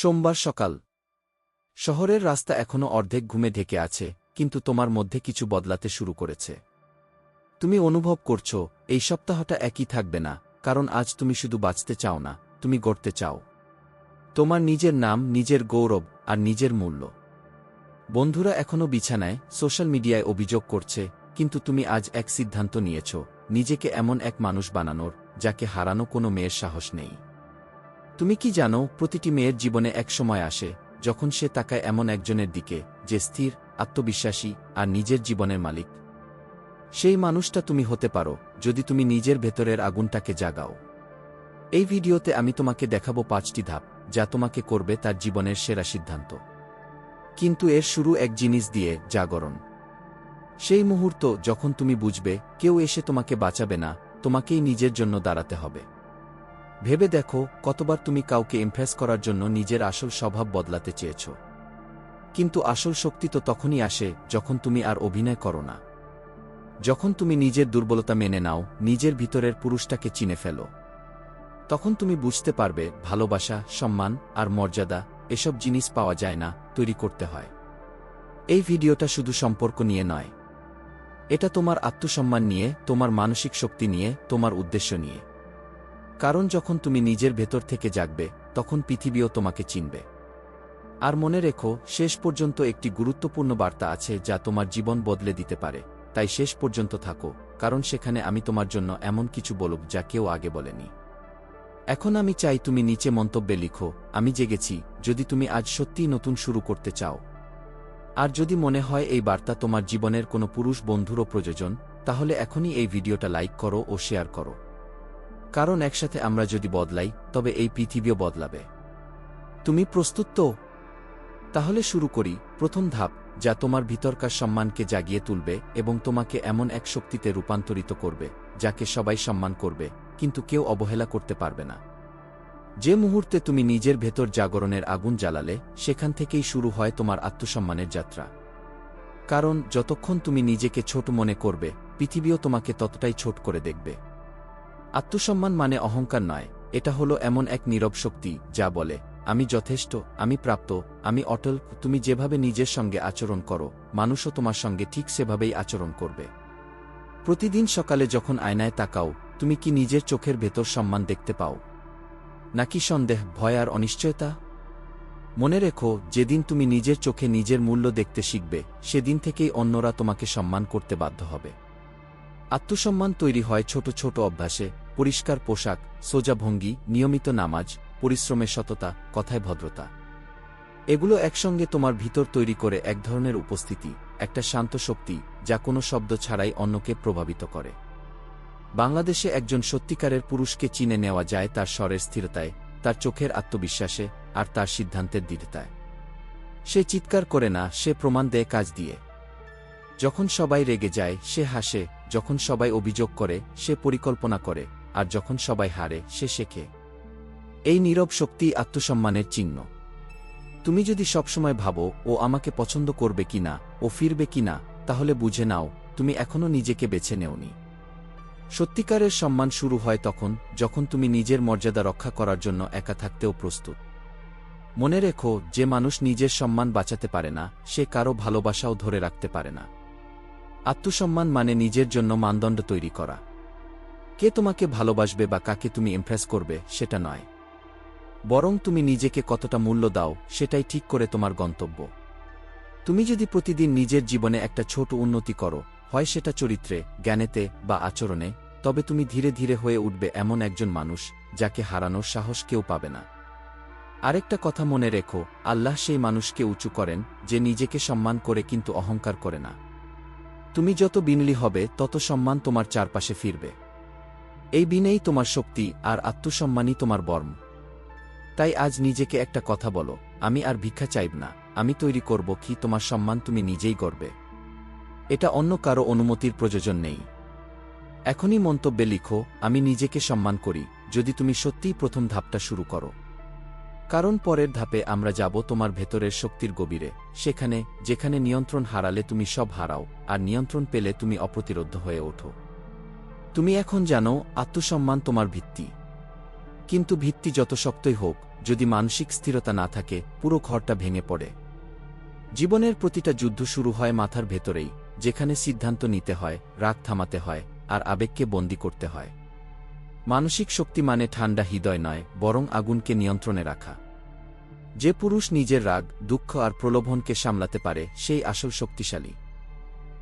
সোমবার সকাল। শহরের রাস্তা এখনও অর্ধেক ঘুমে ঢেকে আছে, কিন্তু তোমার মধ্যে কিছু বদলাতে শুরু করেছে। তুমি অনুভব করছো এই সপ্তাহটা একই থাকবে না, কারণ আজ তুমি শুধু বাঁচতে চাও না, তুমি গড়তে চাও তোমার নিজের নাম, নিজের গৌরব আর নিজের মূল্য। বন্ধুরা এখনও বিছানায়, সোশ্যাল মিডিয়ায় অভিযোগ করছে, কিন্তু তুমি আজ এক সিদ্ধান্ত নিয়েছ, নিজেকে এমন এক মানুষ বানানোর যাকে হারানো কোনো মেয়ের সাহস নেই। তুমি কি জানো, প্রতিটি মেয়ের জীবনে এক সময় আসে যখন সে তাকায় এমন একজনের দিকে যে স্থির, আত্মবিশ্বাসী আর নিজের জীবনের মালিক। সেই মানুষটা তুমি হতে পারো যদি তুমি নিজের ভেতরের আগুনটাকে জাগাও। এই ভিডিওতে আমি তোমাকে দেখাবো 5টি ধাপ যা তোমাকে করবে তার জীবনের সেরা সিদ্ধান্ত। কিন্তু এর শুরু এক জিনিস দিয়ে, জাগরণ। সেই মুহূর্ত যখন তুমি বুঝবে কেউ এসে তোমাকে বাঁচাবে না, তোমাকেই নিজের জন্য দাঁড়াতে হবে। ভেবে দেখো, কতবার তুমি কাউকে ইমপ্রেস করার জন্য নিজের আসল স্বভাব বদলাতে চেয়েছ। কিন্তু আসল শক্তি তো তখনই আসে যখন তুমি আর অভিনয় করো না, যখন তুমি নিজের দুর্বলতা মেনে নাও, নিজের ভিতরের পুরুষটাকে চিনে ফেলো। তখন তুমি বুঝতে পারবে ভালোবাসা, সম্মান আর মর্যাদা এসব জিনিস পাওয়া যায় না, তৈরি করতে হয়। এই ভিডিওটা শুধু সম্পর্ক নিয়ে নয়, এটা তোমার আত্মসম্মান নিয়ে, তোমার মানসিক শক্তি নিয়ে, তোমার উদ্দেশ্য নিয়ে। কারণ যখন তুমি নিজের ভেতর থেকে জাগবে, তখন পৃথিবীও তোমাকে চিনবে। আর মনে রেখো, শেষ পর্যন্ত একটি গুরুত্বপূর্ণ বার্তা আছে যা তোমার জীবন বদলে দিতে পারে। তাই শেষ পর্যন্ত থাকো, কারণ সেখানে আমি তোমার জন্য এমন কিছু বলব যা কেউ আগে বলেনি। এখন আমি চাই তুমি নিচে মন্তব্যে লিখো, আমি জেগেছি, যদি তুমি আজ সত্যিই নতুন শুরু করতে চাও। আর যদি মনে হয় এই বার্তা তোমার জীবনের কোনো পুরুষ বন্ধুরও প্রয়োজন, তাহলে এখনই এই ভিডিওটা লাইক করো ও শেয়ার করো। কারণ একসাথে আমরা যদি বদলাই, তবে এই পৃথিবীও বদলাবে। তুমি প্রস্তুত তো? তাহলে শুরু করি। প্রথম ধাপ, যা তোমার ভিতরকার সম্মানকে জাগিয়ে তুলবে এবং তোমাকে এমন এক শক্তিতে রূপান্তরিত করবে যাকে সবাই সম্মান করবে, কিন্তু কেউ অবহেলা করতে পারবে না। যে মুহূর্তে তুমি নিজের ভেতর জাগরণের আগুন জ্বালালে, সেখান থেকেই শুরু হয় তোমার আত্মসম্মানের যাত্রা। কারণ যতক্ষণ তুমি নিজেকে ছোট মনে করবে, পৃথিবীও তোমাকে ততটাই ছোট করে দেখবে। আত্মসম্মান মানে অহংকার নয়, এটা হলো এমন এক নীরব শক্তি যা বলে, আমি যথেষ্ট, আমি প্রাপ্ত, আমি অটল। তুমি যেভাবে নিজের সঙ্গে আচরণ করো, মানুষও তোমার সঙ্গে ঠিক সেভাবেই আচরণ করবে। প্রতিদিন সকালে যখন আয়নায় তাকাও, তুমি কি নিজের চোখের ভেতর সম্মান দেখতে পাও, নাকি সন্দেহ, ভয় আর অনিশ্চয়তা? মনে রেখো, যেদিন তুমি নিজের চোখে নিজের মূল্য দেখতে শিখবে, সেদিন থেকেই অন্যরা তোমাকে সম্মান করতে বাধ্য হবে। আত্মসম্মান তৈরি হয় ছোট ছোট অভ্যাসে, পরিষ্কার পোশাক, সোজা ভঙ্গি, নিয়মিত নামাজ, পরিশ্রমের সততা, কথায় ভদ্রতা। এগুলো একসঙ্গে তোমার ভিতর তৈরি করে এক ধরনের উপস্থিতি, একটা শান্ত শক্তি যা কোনো শব্দ ছাড়াই অন্যকে প্রভাবিত করে। বাংলাদেশে একজন সত্যিকারের পুরুষকে চিনে নেওয়া যায় তার স্বরের স্থিরতায়, তার চোখের আত্মবিশ্বাসে আর তার সিদ্ধান্তের দৃঢ়তায়। সে চিৎকার করে না, সে প্রমাণ দেয় কাজ দিয়ে। যখন সবাই রেগে যায়, সে হাসে। যখন সবাই অভিযোগ করে, সে পরিকল্পনা করে। আর যখন সবাই হারে, সে শেখে। এই নীরব শক্তি আত্মসম্মানের চিহ্ন। তুমি যদি সবসময় ভাবো ও আমাকে পছন্দ করবে কিনা, ও ফিরবে কিনা, তাহলে বুঝে নাও তুমি এখনও নিজেকে বেছে নেওনি। সত্যিকারের সম্মান শুরু হয় তখন যখন তুমি নিজের মর্যাদা রক্ষা করার জন্য একা থাকতেও প্রস্তুত। মনে রেখো, যে মানুষ নিজের সম্মান বাঁচাতে পারে না, সে কারো ভালোবাসাও ধরে রাখতে পারে না। আত্মসম্মান মানে নিজের জন্য মানদণ্ড তৈরি করা। কে তোমাকে ভালোবাসবে বা কাকে তুমি ইমপ্রেস করবে সেটা নয়, বরং তুমি নিজেকে কতটা মূল্য দাও সেটাই ঠিক করে তোমার গন্তব্য। তুমি যদি প্রতিদিন নিজের জীবনে একটা ছোট উন্নতি করো, হয় সেটা চরিত্রে, জ্ঞানেতে বা আচরণে, তবে তুমি ধীরে ধীরে হয়ে উঠবে এমন একজন মানুষ যাকে হারানোর সাহস কেউ পাবে না। আরেকটা কথা মনে রেখো, আল্লাহ সেই মানুষকে উঁচু করেন যে নিজেকে সম্মান করে কিন্তু অহংকার করে না। তুমি যত বিনয়ী হবে, তত সম্মান তোমার চারপাশে ফিরবে। এই বিনয়ই তোমার শক্তি, আর আত্মসম্মানই তোমার বর্ম। তাই আজ নিজেকে একটা কথা বলো, আমি আর ভিক্ষা চাইব না, আমি তৈরি করব কি তোমার সম্মান তুমি নিজেই গড়বে। এটা অন্য কারো অনুমতির প্রয়োজন নেই। এখনই মন্তব্যে লিখো, আমি নিজেকে সম্মান করি, যদি তুমি সত্যিই প্রথম ধাপটা শুরু করো। কারণ পরের ধাপে আমরা যাব তোমার ভেতরের শক্তির গভীরে, সেখানে যেখানে নিয়ন্ত্রণ হারালে তুমি সব হারাও, আর নিয়ন্ত্রণ পেলে তুমি অপ্রতিরোধ্য হয়ে ওঠো। তুমি এখন জানো, আত্মসম্মান তোমার ভিত্তি। কিন্তু ভিত্তি যত শক্তই হোক, যদি মানসিক স্থিরতা না থাকে পুরো ঘরটা ভেঙে পড়ে। জীবনের প্রতিটা যুদ্ধ শুরু হয় মাথার ভেতরেই, যেখানে সিদ্ধান্ত নিতে হয়, রাগ থামাতে হয়, আর আবেগকে বন্দী করতে হয়। মানসিক শক্তি মানে ঠান্ডা হৃদয় নয়, বরং আগুনকে নিয়ন্ত্রণে রাখা। যে পুরুষ নিজের রাগ, দুঃখ আর প্রলোভনকে সামলাতে পারে সেই আসল শক্তিশালী।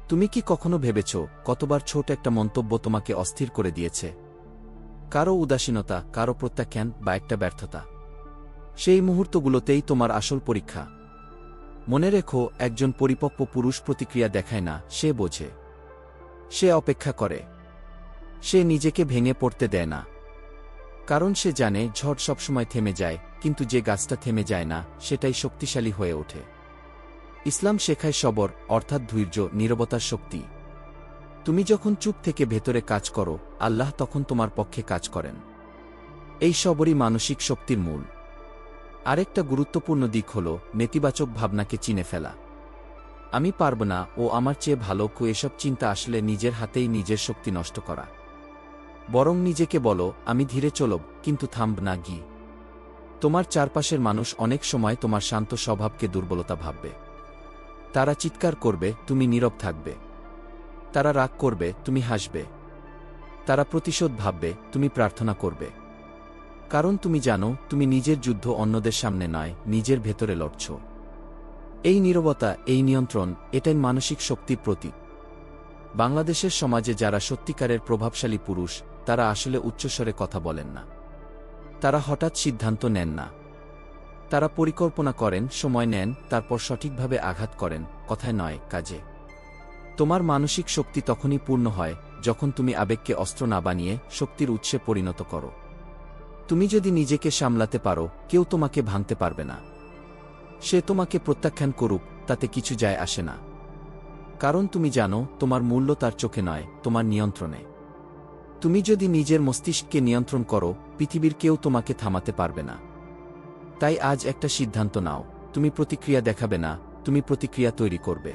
তুমি কি কখনো ভেবেছ কতবার ছোট একটা মন্তব্য তোমাকে অস্থির করে দিয়েছে? কারো উদাসীনতা, কারো প্রত্যাখ্যান বা একটা ব্যর্থতা। সেই মুহূর্তগুলোতেই তোমার আসল পরীক্ষা। মনে রেখো, একজন পরিপক্ব পুরুষ প্রতিক্রিয়া দেখায় না, সে বোঝে। সে অপেক্ষা করে। সে নিজেকে ভেঙে পড়তে দেয় না। কারণ সে জানে ঝড় সবসময় থেমে যায়, কিন্তু যে গাছটা থেমে যায় না সেটাই শক্তিশালী হয়ে ওঠে। ইসলাম শেখায় সবর, অর্থাৎ ধৈর্য, নীরবতার শক্তি। তুমি যখন চুপ থেকে ভেতরে কাজ করো, আল্লাহ তখন তোমার পক্ষে কাজ করেন। এই সবরই মানসিক শক্তির মূল। আরেকটা গুরুত্বপূর্ণ দিক হল নেতিবাচক ভাবনাকে চিনে ফেলা। আমি পারব না, ও আমার চেয়ে ভালো, এসব চিন্তা আসলে নিজের হাতেই নিজের শক্তি নষ্ট করা। বরং নিজেকে বলো, আমি ধীরে চলব, কিন্তু থামব না। তোমার চারপাশের মানুষ অনেক সময় তোমার শান্ত স্বভাবকে দুর্বলতা ভাববে। তারা চিৎকার করবে, তুমি নীরব থাকবে। তারা রাগ করবে, তুমি হাসবে। তারা প্রতিশোধ ভাববে, তুমি প্রার্থনা করবে। কারণ তুমি জানো, তুমি নিজের যুদ্ধ অন্যদের সামনে নয়, নিজের ভেতরে লড়ছ। এই নীরবতা, এই নিয়ন্ত্রণ, এটাই মানসিক শক্তির প্রতীক। বাংলাদেশের সমাজে যারা সত্যিকারের প্রভাবশালী পুরুষ, তারা আসলে উচ্চস্বরে কথা বলেন না। তারা হঠাৎ সিদ্ধান্ত নেন না। তারা পরিকল্পনা করেন, সময় নেন, তারপর সঠিকভাবে আঘাত করেন, কথায় নয়, কাজে। তোমার মানসিক শক্তি তখনই পূর্ণ হয় যখন তুমি আবেগকে অস্ত্র না বানিয়ে শক্তির উৎসে পরিণত করো। তুমি যদি নিজেকে সামলাতে পারো, কেউ তোমাকে ভাঙতে পারবে না। সে তোমাকে প্রত্যাখ্যান করুক, তাতে কিছু যায় আসে না। কারণ তুমি জানো, তোমার মূল্য তার চোখে নয়, তোমার নিয়ন্ত্রণে। তুমি যদি নিজের মস্তিষ্ককে নিয়ন্ত্রণ করো, পৃথিবীর কেউ তোমাকে থামাতে পারবে না। তাই আজ একটা সিদ্ধান্ত নাও, তুমি প্রতিক্রিয়া দেখাবে না, তুমি প্রতিক্রিয়া তৈরি করবে।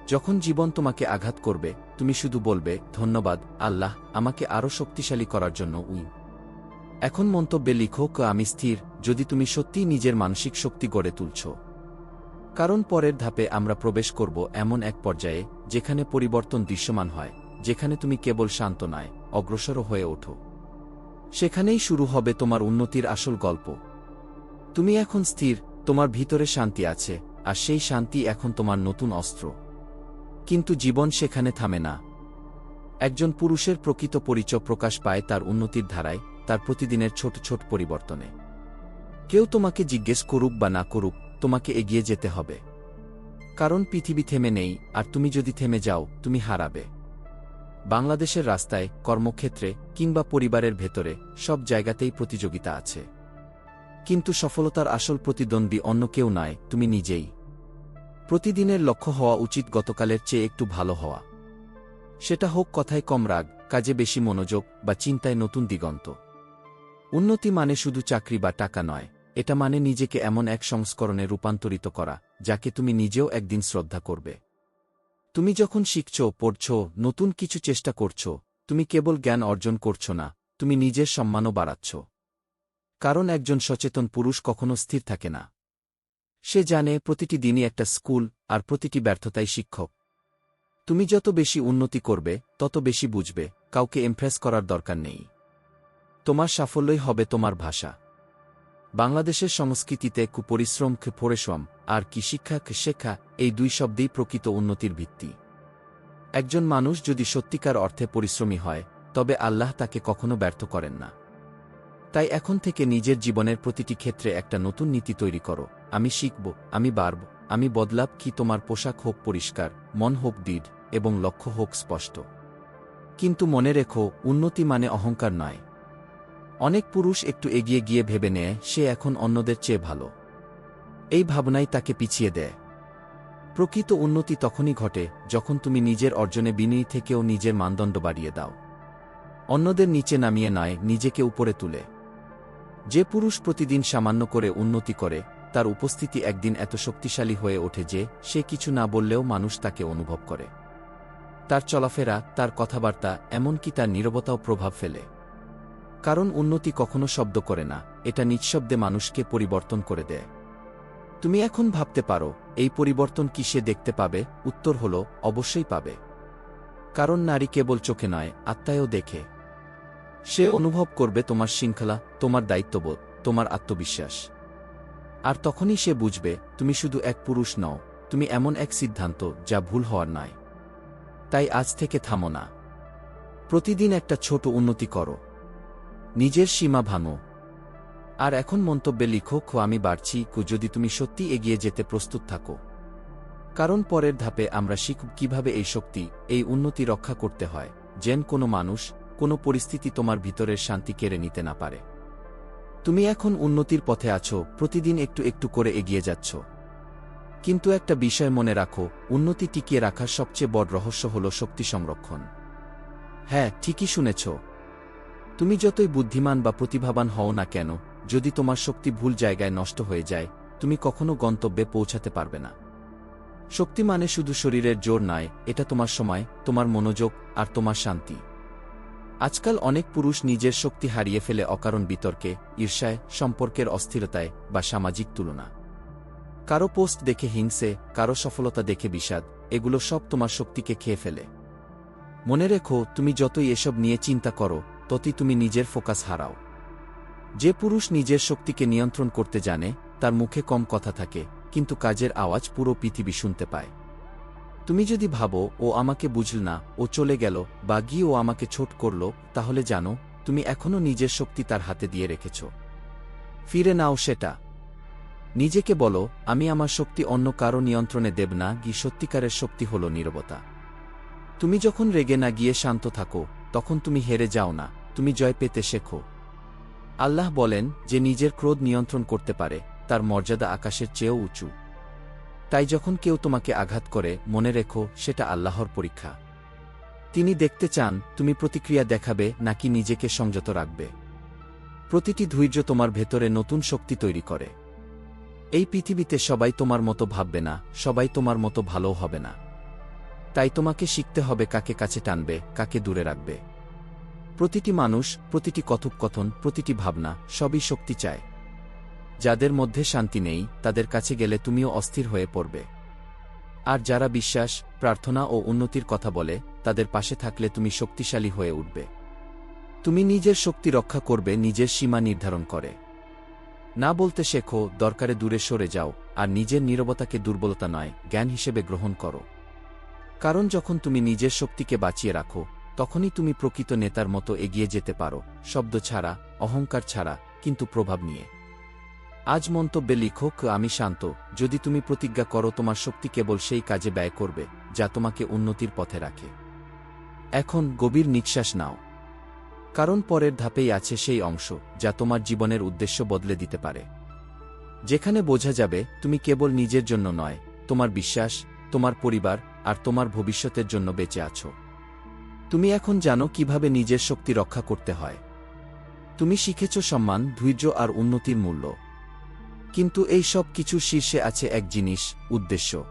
যখন জীবন তোমাকে আঘাত করবে, তুমি শুধু বলবে, ধন্যবাদ আল্লাহ, আমাকে আরও শক্তিশালী করার জন্য। এখন মন্তব্যে লিখো, আমি স্থির, যদি তুমি সত্যিই নিজের মানসিক শক্তি গড়ে তুলছ। কারণ পরের ধাপে আমরা প্রবেশ করব এমন এক পর্যায়ে যেখানে পরিবর্তন দৃশ্যমান হয়, যেখানে তুমি কেবল শান্ত নয়, অগ্রসরও হয়ে ওঠো। সেখানেই শুরু হবে তোমার উন্নতির আসল গল্প। তুমি এখন স্থির, তোমার ভিতরে শান্তি আছে, আর সেই শান্তি এখন তোমার নতুন অস্ত্র। কিন্তু জীবন সেখানে থামে না। একজন পুরুষের প্রকৃত পরিচয় প্রকাশ পায় তার উন্নতির ধারায়, তার প্রতিদিনের ছোট ছোট পরিবর্তনে। কেউ তোমাকে জিজ্ঞেস করুক বা না করুক, তোমাকে এগিয়ে যেতে হবে। কারণ পৃথিবী থেমে নেই, আর তুমি যদি থেমে যাও, তুমি হারাবে। বাংলাদেশের রাস্তায়, কর্মক্ষেত্রে, কিংবা পরিবারের ভেতরে, সব জায়গাতেই প্রতিযোগিতা আছে। কিন্তু সফলতার আসল প্রতিদ্বন্দ্বী অন্য কেউ নয়, তুমি নিজেই। প্রতিদিনের লক্ষ্য হওয়া উচিত গতকালের চেয়ে একটু ভালো হওয়া। সেটা হোক কথায় কম রাগ, কাজে বেশি মনোযোগ, বা চিন্তায় নতুন দিগন্ত। উন্নতি মানে শুধু চাকরি বা টাকা নয়, এটা মানে নিজেকে এমন এক সংস্করণে রূপান্তরিত করা যাকে তুমি নিজেও একদিন শ্রদ্ধা করবে। তুমি যখন শিখছ, পড়ছ, নতুন কিছু চেষ্টা করছ, তুমি কেবল জ্ঞান অর্জন করছ না, তুমি নিজের সম্মানও বাড়াচ্ছ। কারণ একজন সচেতন পুরুষ কখনো স্থির থাকে না। সে জানে প্রতিটি দিনই একটা স্কুল, আর প্রতিটি ব্যর্থতাই শিক্ষক। তুমি যত বেশি উন্নতি করবে, তত বেশি বুঝবে, কাউকে ইমপ্রেস করার দরকার নেই। তোমার সাফল্যই হবে তোমার ভাষা। বাংলাদেশের সংস্কৃতিতে পরিশ্রম পরিশ্রম আর শিক্ষা শেখা, এই দুই শব্দেই প্রকৃত উন্নতির ভিত্তি। একজন মানুষ যদি সত্যিকার অর্থে পরিশ্রমী হয়, তবে আল্লাহ তাকে কখনো ব্যর্থ করেন না। তাই এখন থেকে নিজের জীবনের প্রতিটি ক্ষেত্রে একটা নতুন নীতি তৈরি করো। আমি শিখব, আমি বাড়ব, আমি বদলাব। তোমার পোশাক হোক পরিষ্কার, মন হোক দৃঢ়, এবং লক্ষ্য হোক স্পষ্ট। কিন্তু মনে রেখো, উন্নতি মানে অহংকার নয়। অনেক পুরুষ একটু এগিয়ে গিয়ে ভেবে নেয় সে এখন অন্যদের চেয়ে ভালো। এই ভাবনাই তাকে পিছিয়ে দেয়। প্রকৃত উন্নতি তখনই ঘটে যখন তুমি নিজের অর্জনে বিনয়ী থেকেও নিজের মানদণ্ড বাড়িয়ে দাও। অন্যদের নিচে নামিয়ে নয়, নিজেকে উপরে তুলে। যে পুরুষ প্রতিদিন সামান্য করে উন্নতি করে, তার উপস্থিতি একদিন এত শক্তিশালী হয়ে ওঠে যে সে কিছু না বললেও মানুষ তাকে অনুভব করে। তার চলাফেরা, তার কথাবার্তা, এমনকি তার নীরবতাও প্রভাব ফেলে। কারণ উন্নতি কখনো শব্দ করে না, এটা নিঃশব্দে মানুষকে পরিবর্তন করে দেয়। তুমি এখন ভাবতে পারো, এই পরিবর্তন কি সে দেখতে পাবে? উত্তর হলো, অবশ্যই পাবে। কারণ নারী কেবল চোখে নয়, আত্মায়ও দেখে। সে অনুভব করবে তোমার শৃঙ্খলা, তোমার দায়িত্ববোধ, তোমার আত্মবিশ্বাস। আর তখনই সে বুঝবে, তুমি শুধু এক পুরুষ নও, তুমি এমন এক সিদ্ধান্ত যা ভুল হওয়ার নয়। তাই আজ থেকে থামো না। প্রতিদিন একটা ছোট উন্নতি করো। নিজের সীমা ভাঙো। আর এখন মন্তব্যে লিখো, আমি বাড়ছি, যদি তুমি সত্যি এগিয়ে যেতে প্রস্তুত থাকো। কারণ পরের ধাপে আমরা শিখব কিভাবে এই শক্তি, এই উন্নতি রক্ষা করতে হয়, যেন কোনো মানুষ, কোনো পরিস্থিতি তোমার ভিতরের শান্তি কেড়ে নিতে না পারে। তুমি এখন উন্নতির পথে আছো, প্রতিদিন একটু একটু করে এগিয়ে যাচ্ছ। কিন্তু একটা বিষয় মনে রাখো, উন্নতি টিকিয়ে রাখার সবচেয়ে বড় রহস্য হল শক্তি সংরক্ষণ। হ্যাঁ, ঠিকই শুনেছ। তুমি যতই বুদ্ধিমান বা প্রতিভাবান হও না কেন, যদি তোমার শক্তি ভুল জায়গায় নষ্ট হয়ে যায়, তুমি কখনো গন্তব্যে পৌঁছাতে পারবে না। শক্তি মানে শুধু শরীরের জোর নয়, এটা তোমার সময়, তোমার মনোযোগ আর তোমার শান্তি। আজকাল অনেক পুরুষ নিজের শক্তি হারিয়ে ফেলে অকারণ বিতর্কে, ঈর্ষায়, সম্পর্কের অস্থিরতায় বা সামাজিক তুলনা। কারো পোস্ট দেখে হিংসে, কারো সফলতা দেখে বিষাদ, এগুলো সব তোমার শক্তিকে খেয়ে ফেলে। মনে রেখো, তুমি যতই এসব নিয়ে চিন্তা করো, ততই তুমি নিজের ফোকাস হারাও। যে পুরুষ নিজের শক্তিকে নিয়ন্ত্রণ করতে জানে, তার মুখে কম কথা থাকে, কিন্তু কাজের আওয়াজ পুরো পৃথিবী শুনতে পায়। তুমি যদি ভাবো, ও আমাকে বুঝল না, ও চলে গেল, বা গিয়ে ও আমাকে ছোট করল, তাহলে জানো, তুমি এখনও নিজের শক্তি তার হাতে দিয়ে রেখেছ। ফিরে নাও সেটা। নিজেকে বলো, আমি আমার শক্তি অন্য কারো নিয়ন্ত্রণে দেব না। সত্যিকারের শক্তি হল নীরবতা। তুমি যখন রেগে না গিয়ে শান্ত থাকো, তখন তুমি হেরে যাও না, তুমি জয় পেতে শেখো। আল্লাহ বলেন, যে নিজের ক্রোধ নিয়ন্ত্রণ করতে পারে, তার মর্যাদা আকাশের চেয়েও উঁচু। তাই যখন কেউ তোমাকে আঘাত করে, মনে রেখো, সেটা আল্লাহর পরীক্ষা। তিনি দেখতে চান, তুমি প্রতিক্রিয়া দেখাবে নাকি নিজেকে সংযত রাখবে। প্রতিটি ধৈর্য তোমার ভেতরে নতুন শক্তি তৈরি করে। এই পৃথিবীতে সবাই তোমার মতো ভাববে না, সবাই তোমার মতো ভালোও হবে না। তাই তোমাকে শিখতে হবে কাকে কাছে টানবে, কাকে দূরে রাখবে। প্রতিটি মানুষ, প্রতিটি কথোপকথন, প্রতিটি ভাবনা, সবই শক্তি চায়। যাদের মধ্যে শান্তি নেই, তাদের কাছে গেলে তুমিও অস্থির হয়ে পড়বে। আর যারা বিশ্বাস, প্রার্থনা ও উন্নতির কথা বলে, তাদের পাশে থাকলে তুমি শক্তিশালী হয়ে উঠবে। তুমি নিজের শক্তি রক্ষা করবে নিজের সীমা নির্ধারণ করে। না বলতে শেখো, দরকারে দূরে সরে যাও, আর নিজের নীরবতাকে দুর্বলতা নয়, জ্ঞান হিসেবে গ্রহণ করো। কারণ যখন তুমি নিজের শক্তিকে বাঁচিয়ে রাখো, তখনই তুমি প্রকৃত নেতার মতো এগিয়ে যেতে পারো, শব্দ ছাড়া, অহংকার ছাড়া, কিন্তু প্রভাব নিয়ে। আজ মন্তব্যে লিখো, আমি শান্ত, যদি তুমি প্রতিজ্ঞা করো তোমার শক্তি কেবল সেই কাজে ব্যয় করবে, যা তোমাকে উন্নতির পথে রাখে। এখন গভীর নিঃশ্বাস নাও। কারণ পরের ধাপেই আছে সেই অংশ, যা তোমার জীবনের উদ্দেশ্য বদলে দিতে পারে। যেখানে বোঝা যাবে, তুমি কেবল নিজের জন্য নয়, তোমার বিশ্বাস, তোমার পরিবার আর তোমার ভবিষ্যতের জন্য বেঁচে আছো। তুমি এখন জানো কিভাবে নিজের শক্তি রক্ষা করতে হয়। তুমি শিখেছ সম্মান, ধৈর্য আর উন্নতির মূল্য। কিন্তু এই সব কিছুর শীর্ষে আছে এক জিনিস, উদ্দেশ্য।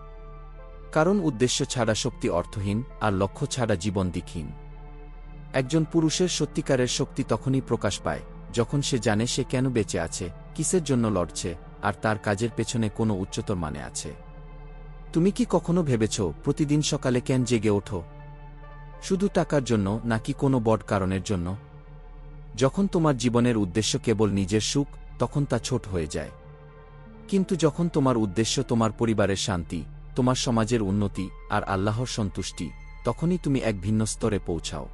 কারণ উদ্দেশ্য ছাড়া শক্তি অর্থহীন, আর লক্ষ্য ছাড়া জীবন দিকহীন। একজন পুরুষের সত্যিকারের শক্তি তখনই প্রকাশ পায়, যখন সে জানে সে কেন বেঁচে আছে, কিসের জন্য লড়ছে, আর তার কাজের পেছনে কোনো উচ্চতর মানে আছে। তুমি কি কখনো ভেবেছ, প্রতিদিন সকালে কেন জেগে ওঠো? শুধু টাকার জন্য, নাকি কোনো বড় কারণের জন্য? যখন তোমার জীবনের উদ্দেশ্য কেবল নিজের সুখ, তখন তা ছোট হয়ে যায়। কিন্তু যখন তোমার উদ্দেশ্য তোমার পরিবারের শান্তি, তোমার সমাজের উন্নতি আর আল্লাহর সন্তুষ্টি, তখনই তুমি এক ভিন্ন স্তরে পৌঁছাও।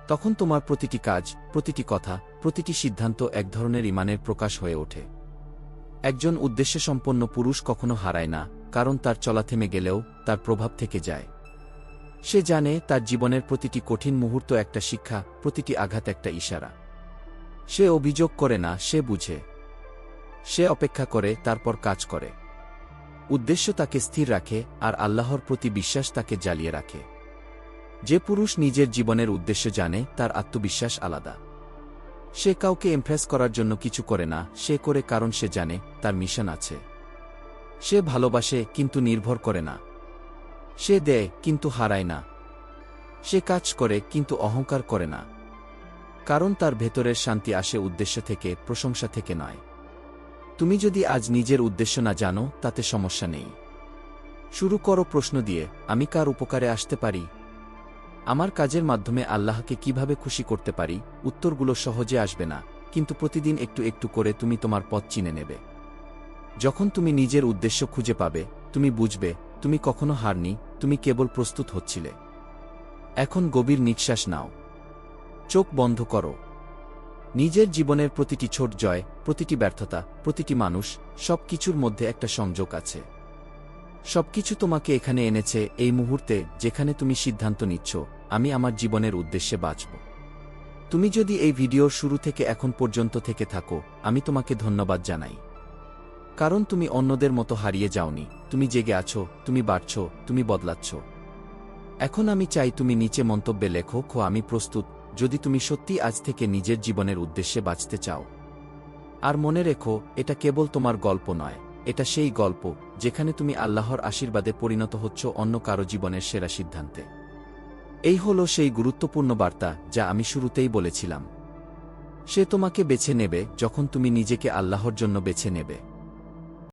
তখন তোমার প্রতিটি কাজ, প্রতিটি কথা, প্রতিটি সিদ্ধান্ত এক ধরনের ঈমানের প্রকাশ হয়ে ওঠে। একজন উদ্দেশ্যসম্পন্ন পুরুষ কখনো হারায় না, কারণ তার চলা থেমে গেলেও তার প্রভাব থেকে যায়। সে জানে তার জীবনের প্রতিটি কঠিন মুহূর্ত একটা শিক্ষা, প্রতিটি আঘাত একটা ইশারা। সে অভিযোগ করে না, সে বুঝে। সে অপেক্ষা করে, তারপর কাজ করে। উদ্দেশ্য তাকে স্থির রাখে, আর আল্লাহর প্রতি বিশ্বাস তাকে জ্বালিয়ে রাখে। যে পুরুষ নিজের জীবনের উদ্দেশ্য জানে, তার আত্মবিশ্বাস আলাদা। সে কাউকে ইমপ্রেস করার জন্য কিছু করে না, সে করে কারণ সে জানে তার মিশন আছে। সে ভালোবাসে, কিন্তু নির্ভর করে না। সে দেয়, কিন্তু হারায় না। সে কাজ করে, কিন্তু অহংকার করে না। কারণ তার ভেতরের শান্তি আসে উদ্দেশ্য থেকে, প্রশংসা থেকে নয়। তুমি যদি আজ নিজের উদ্দেশ্য না জানো, তাতে সমস্যা নেই। শুরু করো প্রশ্ন দিয়ে, আমি কার উপকারে আসতে পারি? আমার কাজের মাধ্যমে আল্লাহকে কিভাবে খুশি করতে পারি? উত্তরগুলো সহজে আসবে না, কিন্তু প্রতিদিন একটু একটু করে তুমি তোমার পথ চিনে নেবে। যখন তুমি নিজের উদ্দেশ্য খুঁজে পাবে, তুমি বুঝবে তুমি কখনো হারনি, তুমি কেবল প্রস্তুত হচ্ছিলে। এখন গভীর নিঃশ্বাস নাও। চোখ বন্ধ করো। নিজের জীবনের প্রতিটি ছোট জয়, প্রতিটি ব্যর্থতা, প্রতিটি মানুষ, সব কিছুর মধ্যে একটা সংযোগ আছে। সবকিছু তোমাকে এখানে এনেছে, এই মুহূর্তে যেখানে তুমি সিদ্ধান্ত নিচ্ছ, আমি আমার জীবনের উদ্দেশ্যে বাঁচব। তুমি যদি এই ভিডিওর শুরু থেকে এখন পর্যন্ত থেকে থাকো, আমি তোমাকে ধন্যবাদ জানাই। কারণ তুমি অন্যদের মতো হারিয়ে যাওনি, তুমি জেগে আছো, তুমি বাড়ছ, তুমি বদলাচ্ছ। এখন আমি চাই তুমি নিচে মন্তব্যে লেখো, আমি প্রস্তুত, যদি তুমি সত্যি আজ থেকে নিজের জীবনের উদ্দেশ্যে বাঁচতে চাও। আর মনে রেখো, এটা কেবল তোমার গল্প নয়, এটা সেই গল্প যেখানে তুমি আল্লাহর আশীর্বাদে পরিণত হচ্ছ অন্য কারো জীবনের সেরা সিদ্ধান্তে। এই হলো সেই গুরুত্বপূর্ণ বার্তা যা আমি শুরুতেই বলেছিলাম। সে তোমাকে বেছে নেবে যখন তুমি নিজেকে আল্লাহর জন্য বেছে নেবে।